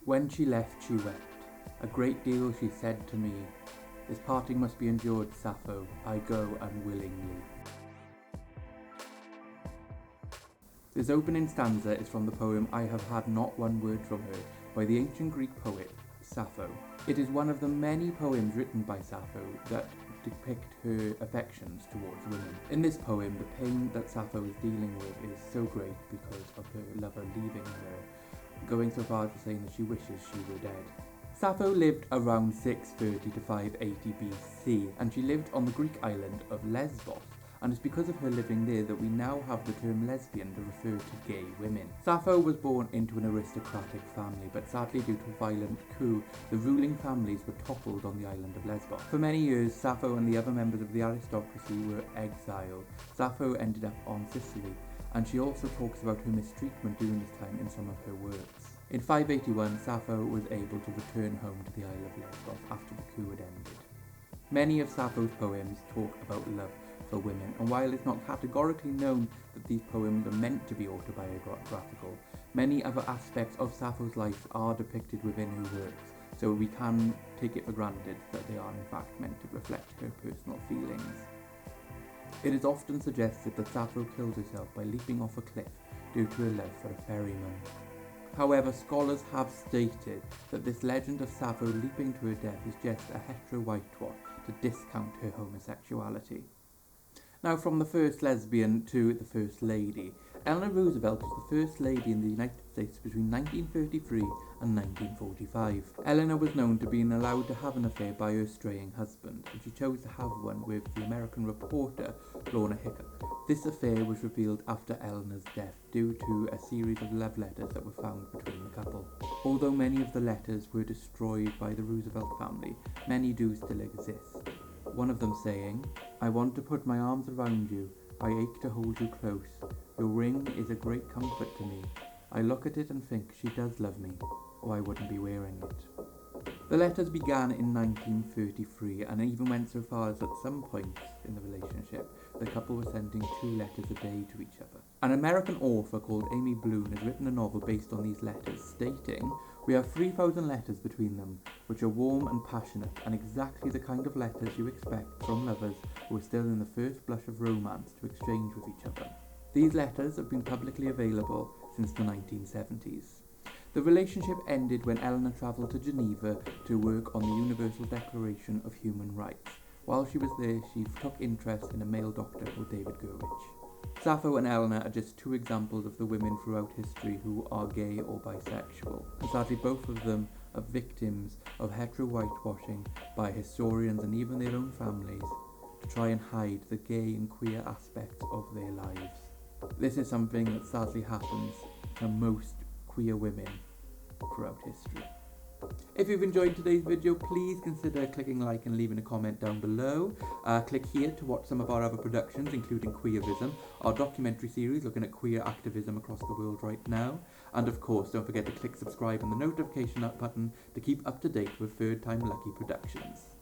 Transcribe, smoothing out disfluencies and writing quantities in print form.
When she left, she wept. A great deal she said to me. This parting must be endured, Sappho. I go unwillingly. This opening stanza is from the poem I Have Had Not One Word From Her by the ancient Greek poet Sappho. It is one of the many poems written by Sappho that depict her affections towards women. In this poem, the pain that Sappho is dealing with is so great because of her lover leaving her, going so far as to saying that she wishes she were dead. Sappho lived around 630 to 580 BC, and she lived on the Greek island of Lesbos, and it's because of her living there that we now have the term lesbian to refer to gay women. Sappho was born into an aristocratic family, but sadly due to a violent coup, the ruling families were toppled on the island of Lesbos. For many years, Sappho and the other members of the aristocracy were exiled. Sappho ended up on Sicily, and she also talks about her mistreatment during this time in some of her works. In 581, Sappho was able to return home to the Isle of Lesbos after the coup had ended. Many of Sappho's poems talk about love for women, and while it's not categorically known that these poems are meant to be autobiographical, many other aspects of Sappho's life are depicted within her works, so we can take it for granted that they are in fact meant to reflect her personal feelings. It is often suggested that Sappho killed herself by leaping off a cliff due to her love for a ferryman. However, scholars have stated that this legend of Sappho leaping to her death is just a hetero-whitewash to discount her homosexuality. Now, from the first lesbian to the first lady, Eleanor Roosevelt was the first lady in the United States between 1933 and 1945. Eleanor was known to being allowed to have an affair by her straying husband, and she chose to have one with the American reporter Lorna Hickok. This affair was revealed after Eleanor's death due to a series of love letters that were found between the couple. Although many of the letters were destroyed by the Roosevelt family, many do still exist. One of them saying, "I want to put my arms around you, I ache to hold you close, your ring is a great comfort to me, I look at it and think she does love me, or I wouldn't be wearing it." The letters began in 1933 and even went so far as at some points in the relationship, the couple were sending 2 letters a day to each other. An American author called Amy Bloom has written a novel based on these letters, stating, "We have 3,000 letters between them, which are warm and passionate, and exactly the kind of letters you expect from lovers who are still in the first blush of romance to exchange with each other." These letters have been publicly available since the 1970s. The relationship ended when Eleanor travelled to Geneva to work on the Universal Declaration of Human Rights. While she was there, she took interest in a male doctor called David Gurwitch. Sappho and Eleanor are just 2 examples of the women throughout history who are gay or bisexual, and sadly both of them are victims of hetero-whitewashing by historians and even their own families to try and hide the gay and queer aspects of their lives. This is something that sadly happens to most queer women throughout history. If you've enjoyed today's video, please consider clicking like and leaving a comment down below. Click here to watch some of our other productions, including Queerism, our documentary series looking at queer activism across the world right now. And of course, don't forget to click subscribe and the notification button to keep up to date with Third Time Lucky productions.